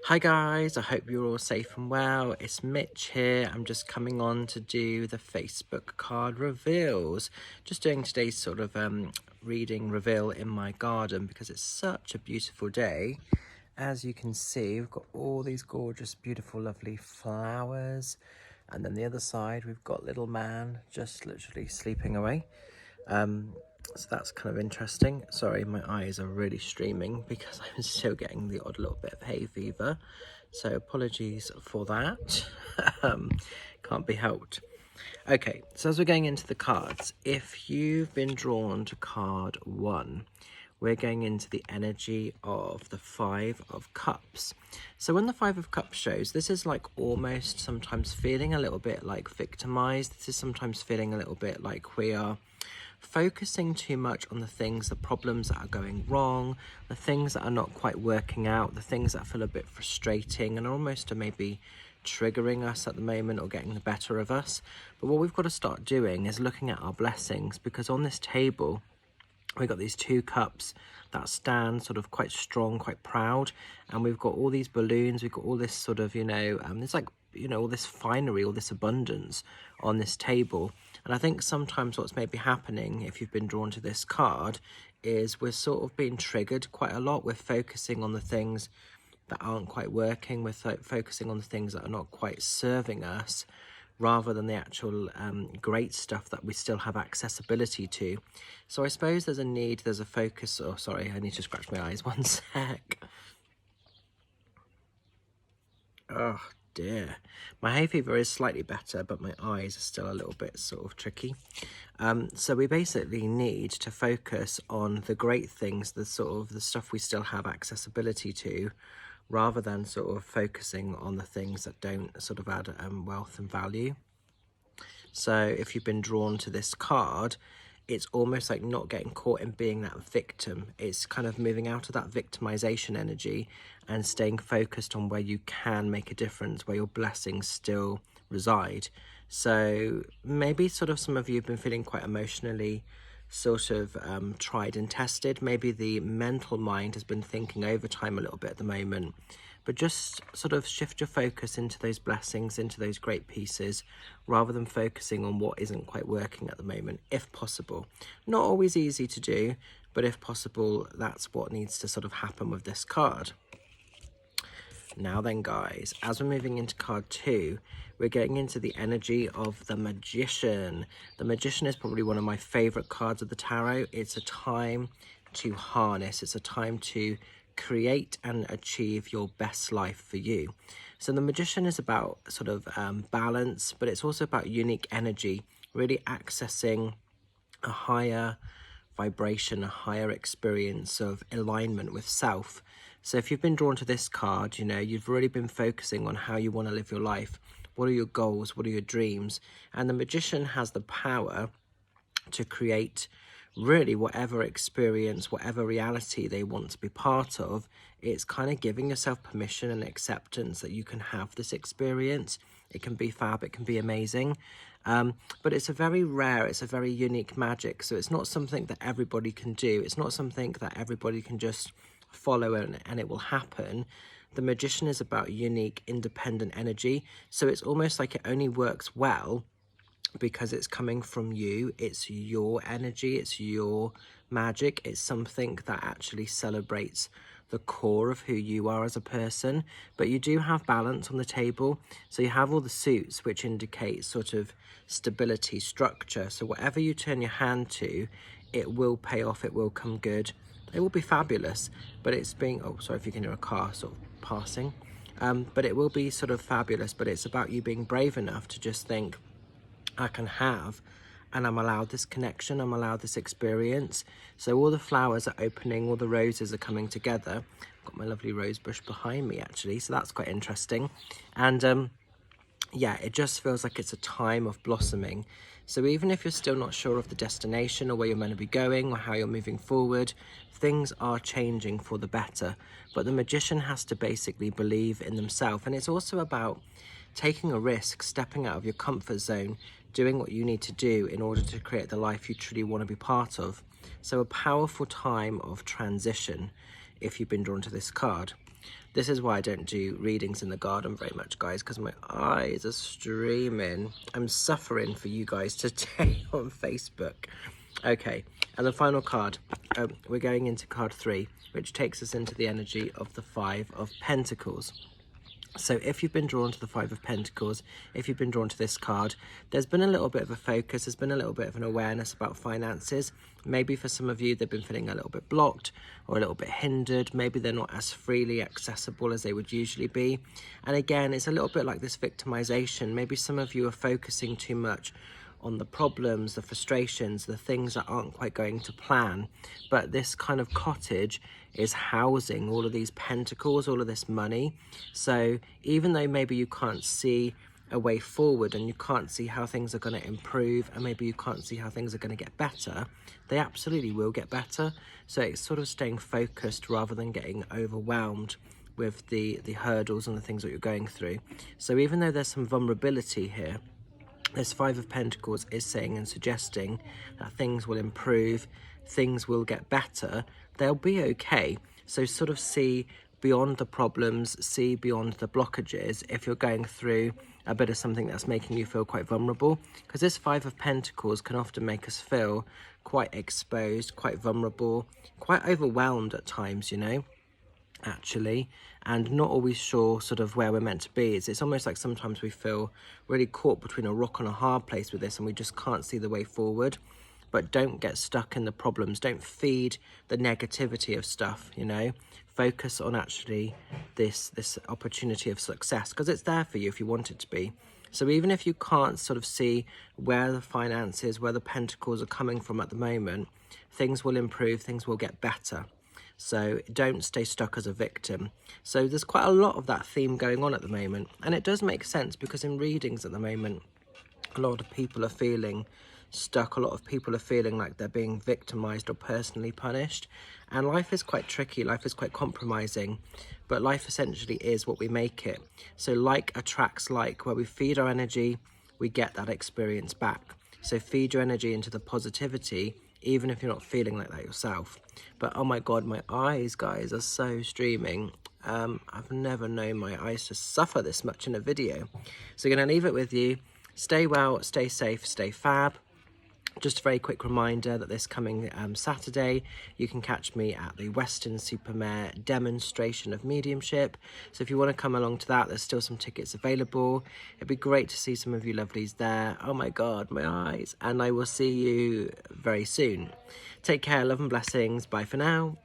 Hi guys, I hope you're all safe and well. It's Mitch here. I'm just coming on to do the Facebook card reveals. Just doing today's sort of reading reveal in my garden because it's such a beautiful day. As you can see, we've got all these gorgeous, beautiful, lovely flowers. And then the other side, we've got little man just literally sleeping away. So that's kind of interesting. Sorry, my eyes are really streaming because I'm still getting the odd little bit of hay fever. So apologies for that. Can't be helped. Okay, so as we're going into the cards, if you've been drawn to card 1, we're going into the energy of the Five of Cups. So when the Five of Cups shows, this is like almost sometimes feeling a little bit like victimized. This is sometimes feeling a little bit like we are focusing too much on the things, the problems that are going wrong, the things that are not quite working out, the things that feel a bit frustrating and almost are maybe triggering us at the moment or getting the better of us. But what we've got to start doing is looking at our blessings, because on this table we've got these 2 cups that stand sort of quite strong, quite proud, and we've got all these balloons, we've got all this sort of, there's like, all this finery, all this abundance on this table. And I think sometimes what's maybe happening, if you've been drawn to this card, is we're sort of being triggered quite a lot. We're focusing on the things that aren't quite working. We're focusing on the things that are not quite serving us, rather than the actual great stuff that we still have accessibility to. So I suppose there's a focus. Oh, sorry, I need to scratch my eyes. One sec. Oh dear. My hay fever is slightly better, but my eyes are still a little bit sort of tricky. So we basically need to focus on the great things, the stuff we still have accessibility to, rather than sort of focusing on the things that don't sort of add wealth and value. So if you've been drawn to this card, it's almost like not getting caught in being that victim. It's kind of moving out of that victimization energy and staying focused on where you can make a difference, where your blessings still reside. So maybe sort of some of you have been feeling quite emotionally sort of tried and tested. Maybe the mental mind has been thinking overtime a little bit at the moment. But just sort of shift your focus into those blessings, into those great pieces, rather than focusing on what isn't quite working at the moment, if possible. Not always easy to do, but if possible, that's what needs to sort of happen with this card. Now then, guys, as we're moving into card 2, we're getting into the energy of the Magician. The Magician is probably one of my favorite cards of the tarot. It's a time to harness. It's a time to create and achieve your best life for you. So the Magician is about sort of balance, but it's also about unique energy, really accessing a higher vibration, a higher experience of alignment with self. So if you've been drawn to this card, you've really been focusing on how you want to live your life. What are your goals? What are your dreams? And the Magician has the power to create really whatever experience, whatever reality they want to be part of. It's kind of giving yourself permission and acceptance that you can have this experience. It can be fab, it can be amazing. But it's a very rare, it's a very unique magic. So it's not something that everybody can do. It's not something that everybody can just follow and it will happen. The Magician is about unique, independent energy. So it's almost like it only works well because it's coming from you. It's your energy, it's your magic. It's something that actually celebrates the core of who you are as a person. But you do have balance on the table. So you have all the suits, which indicate sort of stability, structure. So whatever you turn your hand to, it will pay off, it will come good. It will be fabulous, but it's being, oh, sorry if you can hear a car sort of passing. But it will be sort of fabulous, but it's about you being brave enough to just think, I can have, and I'm allowed this connection, I'm allowed this experience. So all the flowers are opening, all the roses are coming together. I've got my lovely rose bush behind me actually, so that's quite interesting. And yeah, it just feels like it's a time of blossoming. So even if you're still not sure of the destination or where you're meant to be going or how you're moving forward, things are changing for the better. But the Magician has to basically believe in themselves. And it's also about taking a risk, stepping out of your comfort zone, doing what you need to do in order to create the life you truly want to be part of. So a powerful time of transition. if you've been drawn to this card. This is why I don't do readings in the garden very much, guys, because my eyes are streaming. I'm suffering for you guys today on Facebook. Okay, and the final card, we're going into card 3, which takes us into the energy of the 5 of Pentacles. So if you've been drawn to the 5 of Pentacles, if you've been drawn to this card, there's been a little bit of a focus, there's been a little bit of an awareness about finances. Maybe for some of you, they've been feeling a little bit blocked or a little bit hindered. Maybe they're not as freely accessible as they would usually be. And again, it's a little bit like this victimization. Maybe some of you are focusing too much on the problems, the frustrations, the things that aren't quite going to plan. But this kind of cottage is housing all of these pentacles, all of this money. So even though maybe you can't see a way forward and you can't see how things are going to improve, and maybe you can't see how things are going to get better, they absolutely will get better. So it's sort of staying focused rather than getting overwhelmed with the hurdles and the things that you're going through. So even though there's some vulnerability here, this 5 of Pentacles is saying and suggesting that things will improve, things will get better, they'll be okay. So sort of see beyond the problems, see beyond the blockages if you're going through a bit of something that's making you feel quite vulnerable. Because this 5 of Pentacles can often make us feel quite exposed, quite vulnerable, quite overwhelmed at times, you know, actually, and not always sure sort of where we're meant to be. It's almost like sometimes we feel really caught between a rock and a hard place with this, and we just can't see the way forward. But don't get stuck in the problems, don't feed the negativity of stuff, you know. Focus on actually this opportunity of success, because it's there for you if you want it to be. So even if you can't sort of see where the finances, where the pentacles are coming from at the moment, things will improve, things will get better. So don't stay stuck as a victim. So there's quite a lot of that theme going on at the moment. And it does make sense, because in readings at the moment, a lot of people are feeling stuck. A lot of people are feeling like they're being victimized or personally punished. And life is quite tricky. Life is quite compromising. But life essentially is what we make it. So like attracts like. Where we feed our energy, we get that experience back. So feed your energy into the positivity, even if you're not feeling like that yourself. But oh my God, my eyes, guys, are so streaming. I've never known my eyes to suffer this much in a video. So I'm going to leave it with you. Stay well, stay safe, stay fab. Just a very quick reminder that this coming Saturday, you can catch me at the Weston-super-Mare demonstration of mediumship. So if you want to come along to that, there's still some tickets available. It'd be great to see some of you lovelies there. Oh my God, my eyes. And I will see you very soon. Take care, love and blessings. Bye for now.